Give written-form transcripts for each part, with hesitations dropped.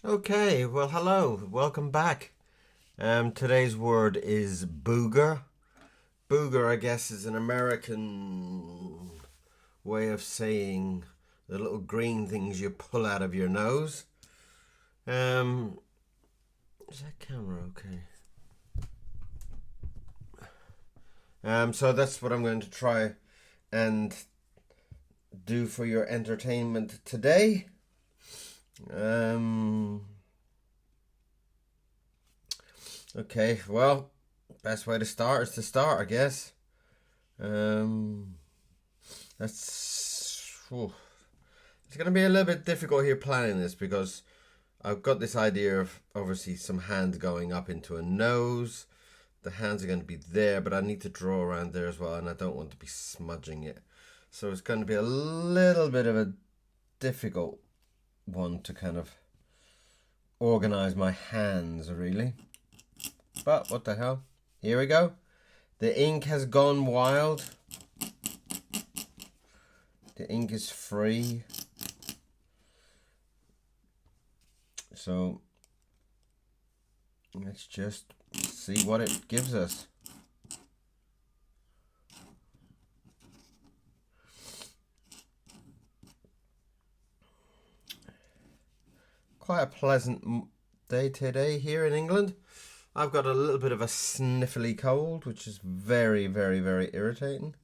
Okay, well, hello, welcome back. Today's word is booger. Booger, I guess, is an American way of saying the little green things you pull out of your nose. Um, is that camera okay? So that's what I'm going to try and do for your entertainment today. Okay, well, best way to start is to start, I guess. Um, that's it's going to be a little bit difficult here planning this because I've got this idea of obviously some hands going up into a nose. The hands are going to be there, but I need to draw around there as well, and I don't want to be smudging it. So it's going to be a little bit of a difficult one to kind of organize my hands, really. But what the hell? Here we go. The ink has gone wild. The ink is free. So let's just see what it gives us. Quite a pleasant day today here in England. I've got a little bit of a sniffly cold, which is very, very, very irritating.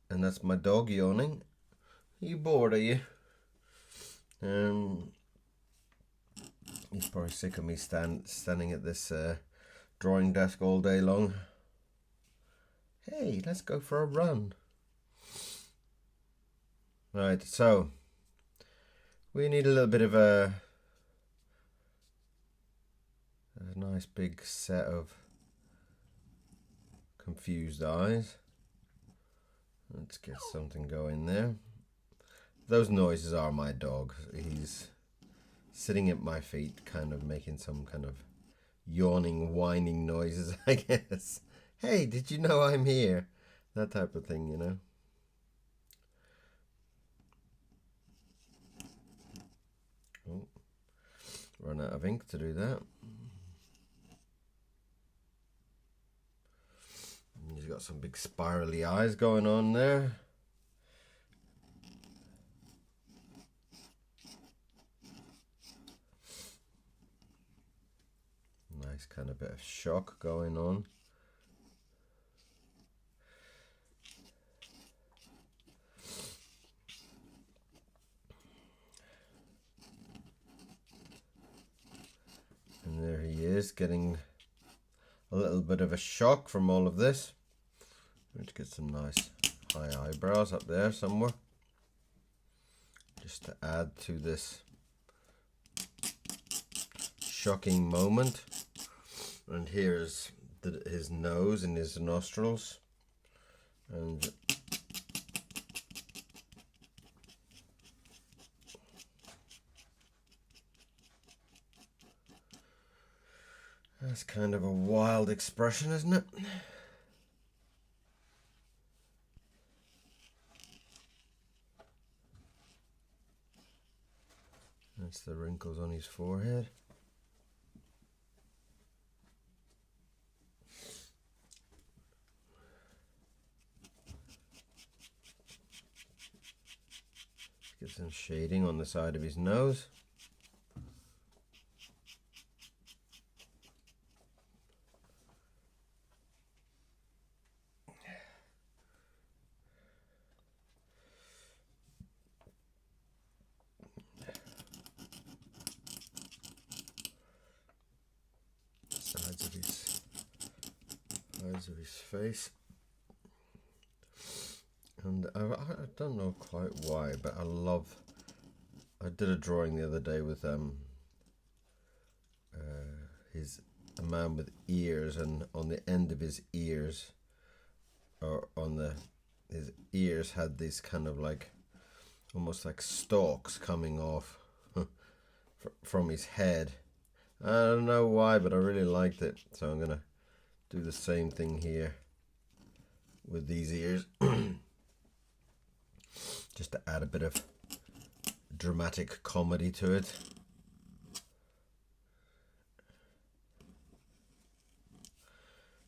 And that's my dog yawning. Are you bored, are you? He's probably sick of me standing at this drawing desk all day long. Hey, let's go for a run. Right, so we need a little bit of a nice big set of confused eyes. Let's get something going there. Those noises are my dog. He's sitting at my feet, kind of making some kind of yawning, whining noises, I guess. Hey, did you know I'm here? That type of thing, you know. Oh, run out of ink to do that. He's got some big spirally eyes going on there. Nice kind of bit of shock going on. And there he is, getting a little bit of a shock from all of this. Let's get some nice high eyebrows up there somewhere, just to add to this shocking moment. And here's his nose and his nostrils, and that's kind of a wild expression, isn't it? That's the wrinkles on his forehead. Get some shading on the side of his nose. Sides of his face. And I don't know quite why, but I did a drawing the other day with a man with ears, and on the end of his ears, or his ears had these kind of like almost like stalks coming off from his head. I don't know why, but I really liked it, so I'm gonna do the same thing here with these ears. Just to add a bit of dramatic comedy to it.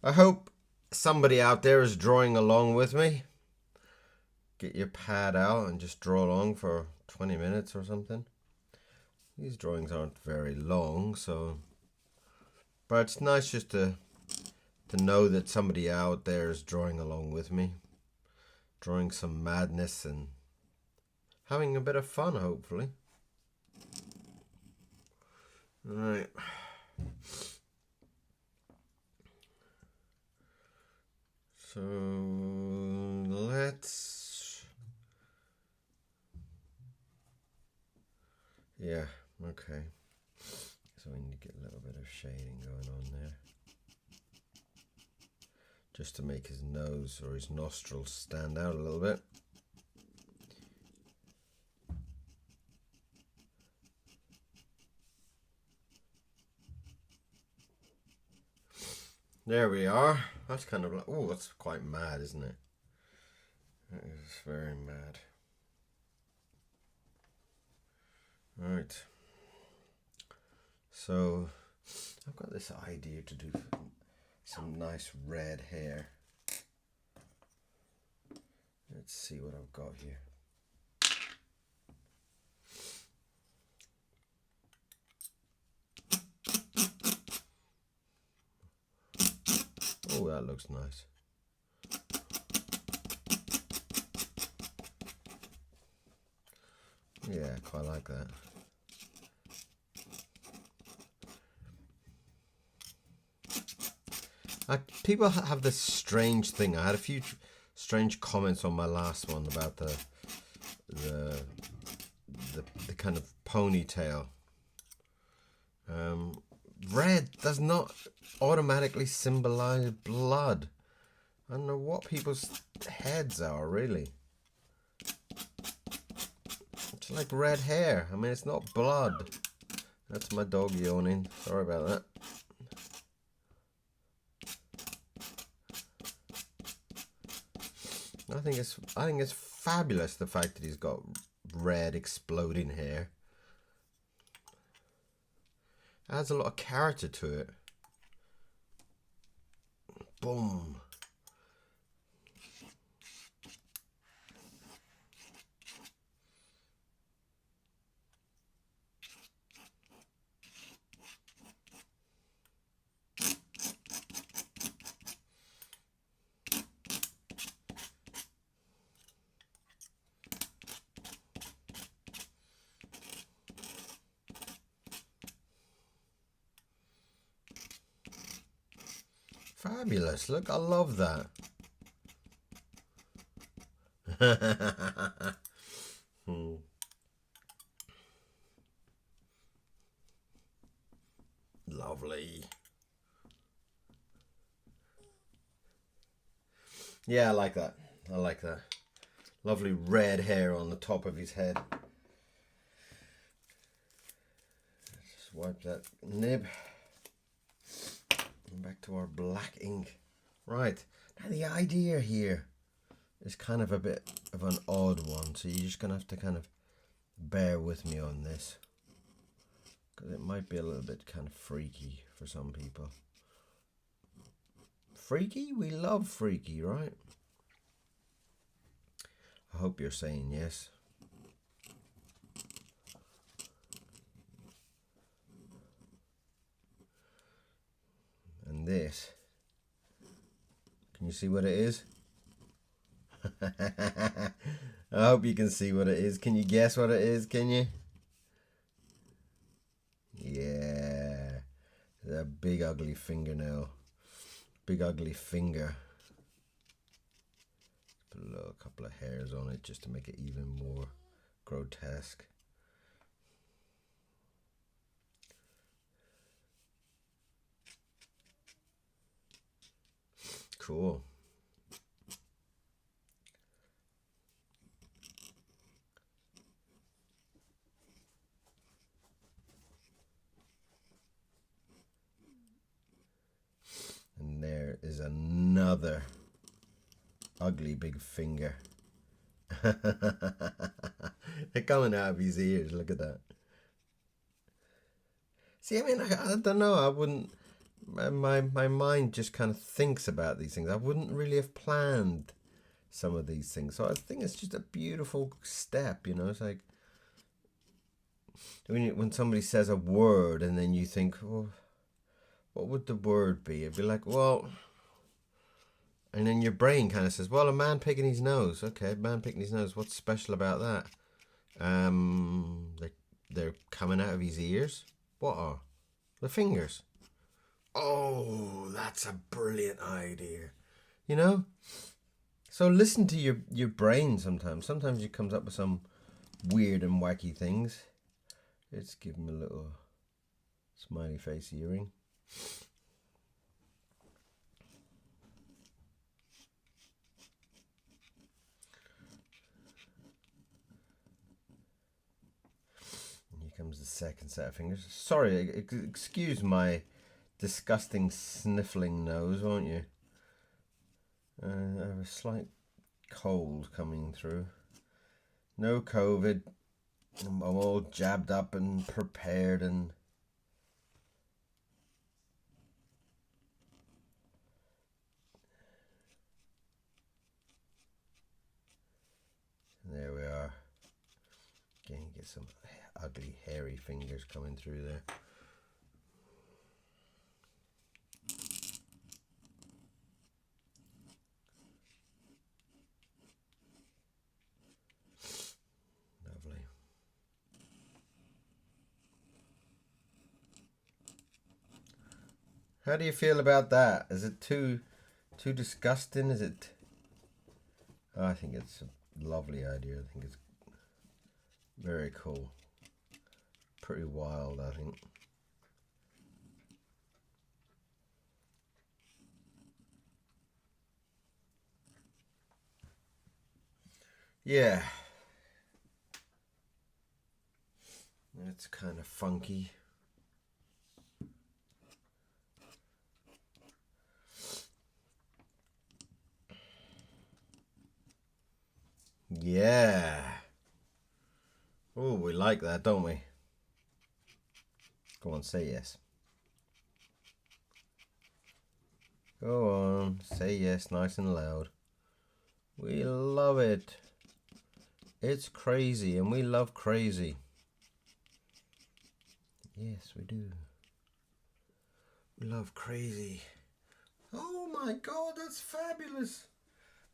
I hope somebody out there is drawing along with me. Get your pad out and just draw along for 20 minutes or something. These drawings aren't very long, so... But it's nice just to know that somebody out there is drawing along with me. Drawing some madness and having a bit of fun, hopefully. Alright. So let's... Yeah, okay. So we need to get a little bit of shading going on there. Just to make his nose or his nostrils stand out a little bit. There we are. That's kind of like, oh, that's quite mad, isn't it? That is very mad. Right. So, I've got this idea to do some nice red hair. Let's see what I've got here. Oh, that looks nice. Yeah, quite like that. People have this strange thing. I had a few strange comments on my last one about the kind of ponytail. Red does not automatically symbolize blood. I don't know what people's heads are, really. It's like red hair. I mean, it's not blood. That's my dog yawning. Sorry about that. I think it's fabulous, the fact that he's got red exploding hair. Adds a lot of character to it. Boom. Fabulous. Look, I love that. Lovely. Yeah, I like that. I like that. Lovely red hair on the top of his head. Just wipe that nib. Back to our black ink. Right, now the idea here is kind of a bit of an odd one, so you're just gonna have to kind of bear with me on this, because it might be a little bit kind of freaky for some people. Freaky? We love freaky, right? I hope you're saying yes. And this, can you see what it is? I hope you can see what it is. Can you guess what it is? Can you? Yeah, that big ugly fingernail, big ugly finger. Put a couple of hairs on it just to make it even more grotesque. Cool. And there is another ugly big finger. They're coming out of his ears. Look at that. See, I mean, I don't know. I wouldn't. My mind just kind of thinks about these things. I wouldn't really have planned some of these things. So I think it's just a beautiful step. You know, it's like when somebody says a word and then you think, well, what would the word be? It'd be like, well, and then your brain kind of says, well, a man picking his nose. Okay, a man picking his nose. What's special about that? They they're coming out of his ears. What are the fingers? Oh, that's a brilliant idea. You know. So listen to your brain sometimes. Sometimes it comes up with some weird and wacky things. Let's give him a little smiley face earring. Comes the second set of fingers. Sorry, excuse my disgusting sniffling nose, won't you? I have a slight cold coming through. No COVID. I'm all jabbed up and prepared and... There we are. Can you get some ugly hairy fingers coming through there? Lovely. How do you feel about that? Is it too disgusting? Is it? Oh, I think it's a lovely idea. I think it's very cool. Pretty wild, I think. Yeah. It's kind of funky. Yeah. Oh, we like that, don't we? Go on, say yes. Go on, say yes nice and loud. We love it. It's crazy and we love crazy. Yes, we do. We love crazy. Oh my god, that's fabulous.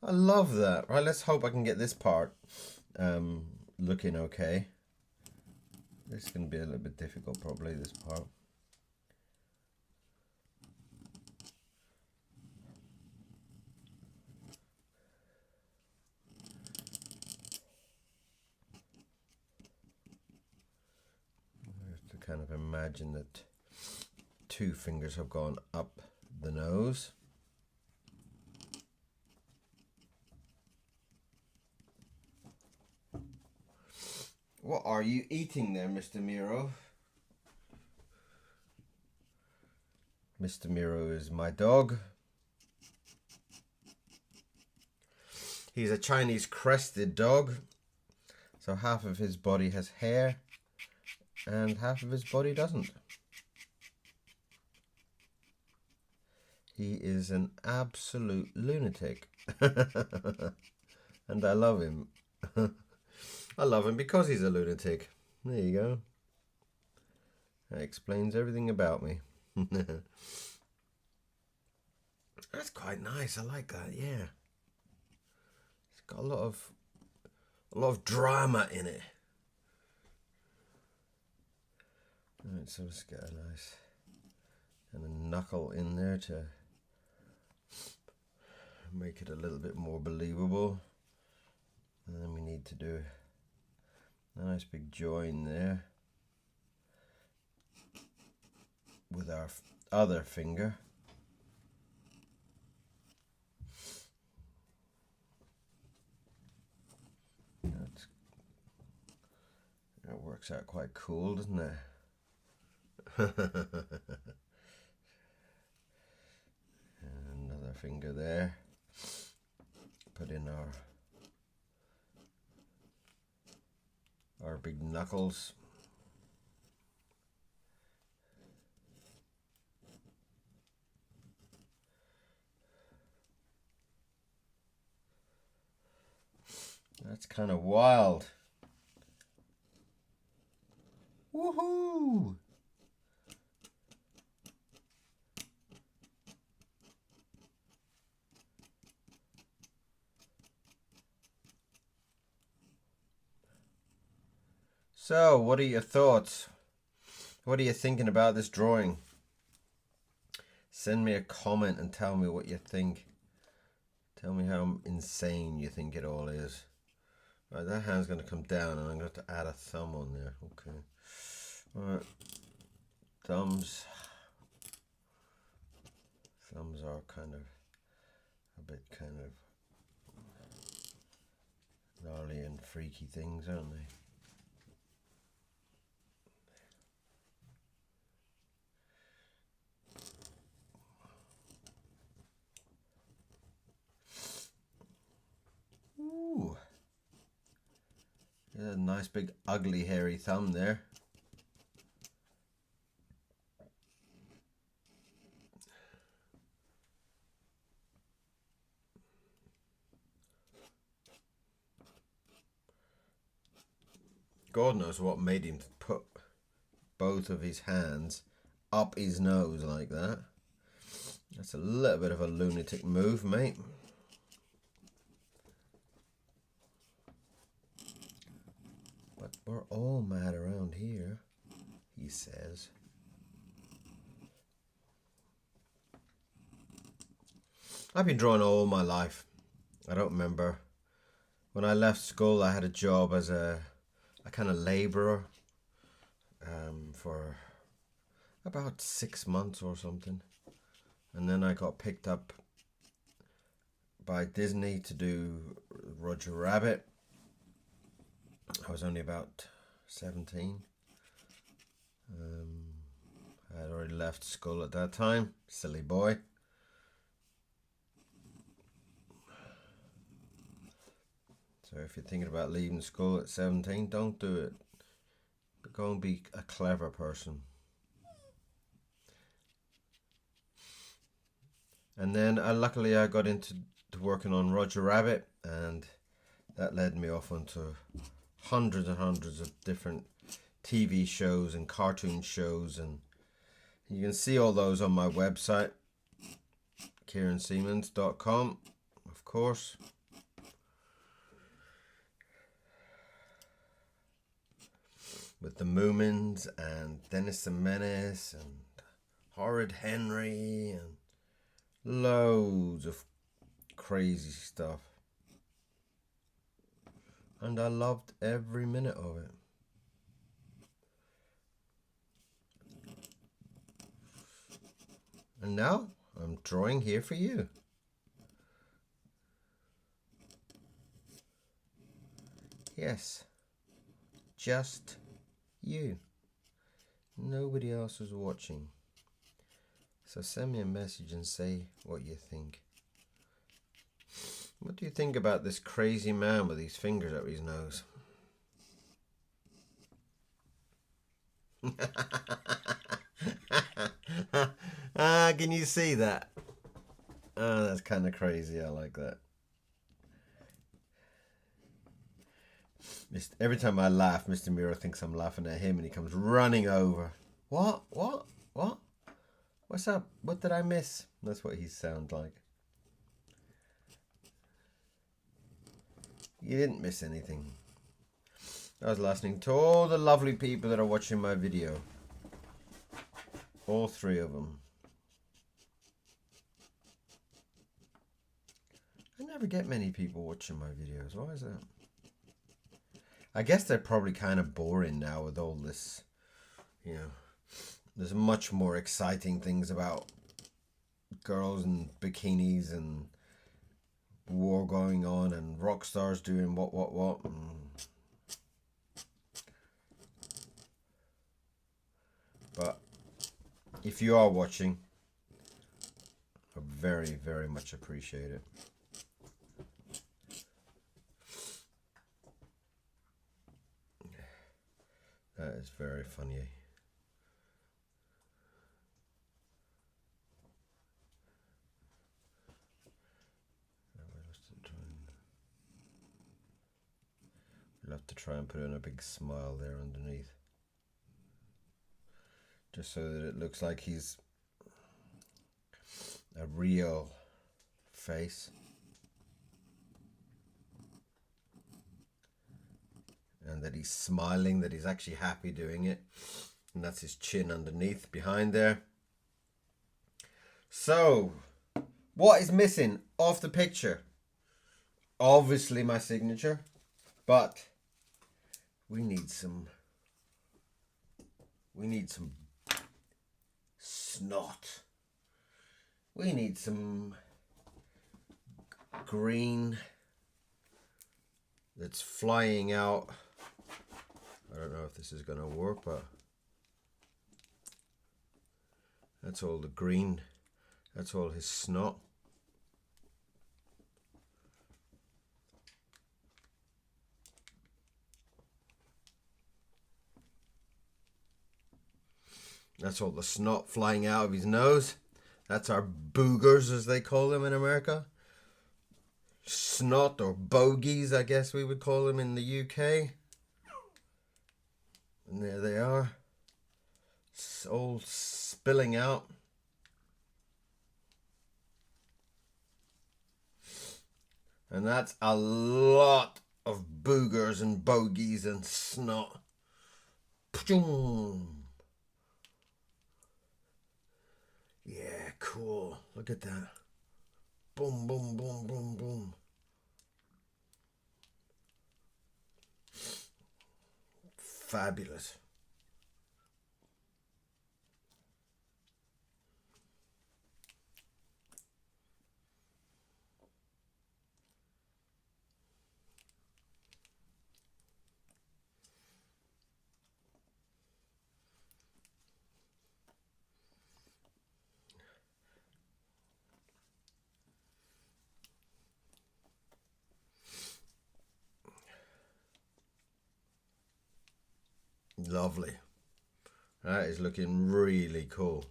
I love that. Right, let's hope I can get this part looking okay. This is going to be a little bit difficult probably, this part. I have to kind of imagine that two fingers have gone up the nose. What are you eating there, Mr. Miro? Mr. Miro is my dog. He's a Chinese crested dog. So half of his body has hair and half of his body doesn't. He is an absolute lunatic. And I love him. I love him because he's a lunatic. There you go. That explains everything about me. That's quite nice. I like that. Yeah. It's got a lot of drama in it. Alright, so let's get a nice kind of knuckle in there to make it a little bit more believable. And then we need to do a nice big join there with our other finger. That works out quite cool, doesn't it? Another finger there. Put in our Our big knuckles. That's kind of wild. Woohoo! So, what are your thoughts? What are you thinking about this drawing? Send me a comment and tell me what you think. Tell me how insane you think it all is. Right, that hand's going to come down and I'm going to have to add a thumb on there. Okay. Alright. Thumbs. Thumbs are kind of a bit kind of gnarly and freaky things, aren't they? Ooh. Yeah, nice big ugly hairy thumb there. God knows what made him put both of his hands up his nose like that. That's a little bit of a lunatic move, mate. But we're all mad around here, he says. I've been drawing all my life. I don't remember. When I left school, I had a job as a kind of labourer for about 6 months or something. And then I got picked up by Disney to do Roger Rabbit. I was only about 17. I had already left school at that time. Silly boy. So if you're thinking about leaving school at 17, don't do it. But go and be a clever person. And then luckily I got into working on Roger Rabbit, and that led me off onto hundreds and hundreds of different TV shows and cartoon shows, and you can see all those on my website, KieranSiemens.com, of course. With the Moomins and Dennis the Menace and Horrid Henry and loads of crazy stuff. And I loved every minute of it. And now I'm drawing here for you. Yes, just you. Nobody else is watching. So send me a message and say what you think. What do you think about this crazy man with his fingers up his nose? Can you see that? Oh, that's kind of crazy. I like that. Every time I laugh, Mr. Miro thinks I'm laughing at him and he comes running over. What? What? What? What's up? What did I miss? That's what he sounds like. You didn't miss anything. I was listening to all the lovely people that are watching my video. All 3 of them. I never get many people watching my videos. Why is that? I guess they're probably kind of boring now with all this, you know. There's much more exciting things about girls and bikinis and war going on and rock stars doing what. But if you are watching, I very, very much appreciate it. That is very funny. We'll have to try and put in a big smile there underneath. Just so that it looks like he's a real face. And that he's smiling, that he's actually happy doing it. And that's his chin underneath, behind there. So, what is missing off the picture? Obviously my signature, but we need some snot. We need some green that's flying out. I don't know if this is going to work, but that's all the green. That's all his snot. That's all the snot flying out of his nose. That's our boogers, as they call them in America. Snot, or bogies, I guess we would call them in the UK. And there they are. It's all spilling out. And that's a lot of boogers and bogies and snot. Yeah, cool. Look at that. Boom, boom, boom, boom, boom. Fabulous. Lovely. That is looking really cool.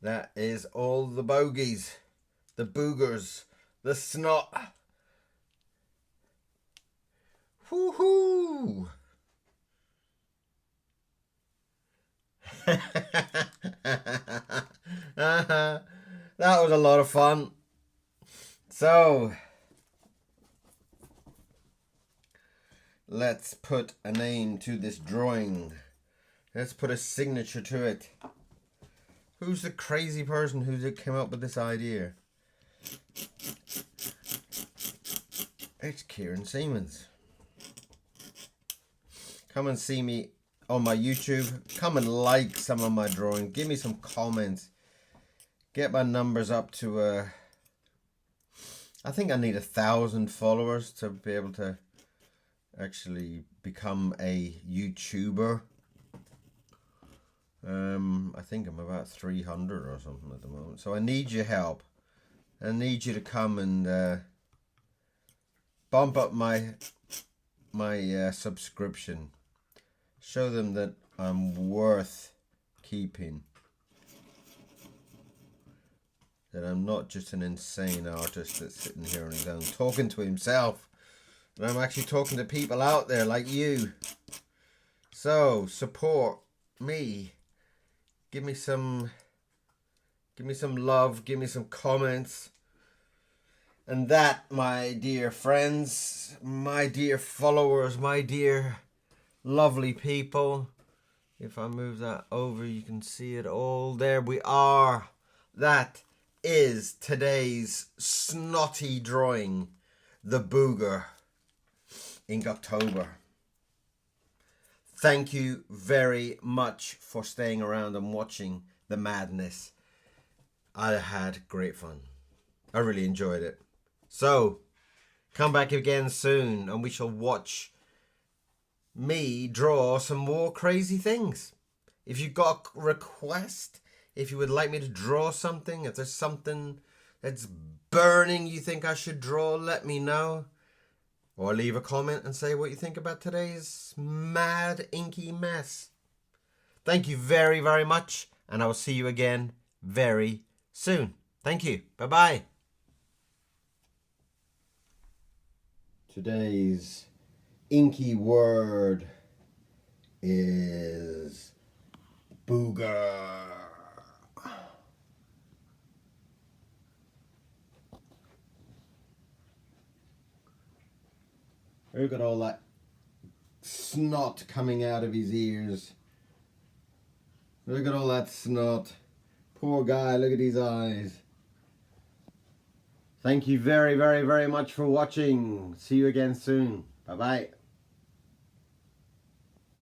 That is all the bogies, the boogers, the snot. Woohoo! That was a lot of fun. So, let's put a name to this drawing. Let's put a signature to it. Who's the crazy person who came up with this idea? It's Kieran Siemens. Come and see me on my YouTube. Come and like some of my drawing. Give me some comments. Get my numbers up to I think I need 1,000 followers to be able to actually become a YouTuber. I think I'm about 300 or something at the moment. So I need your help. I need you to come and bump up my subscription. Show them that I'm worth keeping. That I'm not just an insane artist that's sitting here on his own talking to himself. But I'm actually talking to people out there like you. So support me. Give me some love, give me some comments. And that, my dear friends, my dear followers, my dear lovely people. If I move that over, you can see it all. There we are. That is today's snotty drawing, the booger, Inktober. Thank you very much for staying around and watching the madness. I had great fun. I really enjoyed it. So, come back again soon and we shall watch me draw some more crazy things. If you've got a request, if you would like me to draw something. If there's something that's burning you think I should draw, let me know. Or leave a comment and say what you think about today's mad inky mess. Thank you very, very much, and I will see you again very soon. Thank you. Bye-bye. Today's inky word is booger. Look at all that snot coming out of his ears. Look at all that snot. Poor guy, look at his eyes. Thank you very, very, very much for watching. See you again soon. Bye-bye.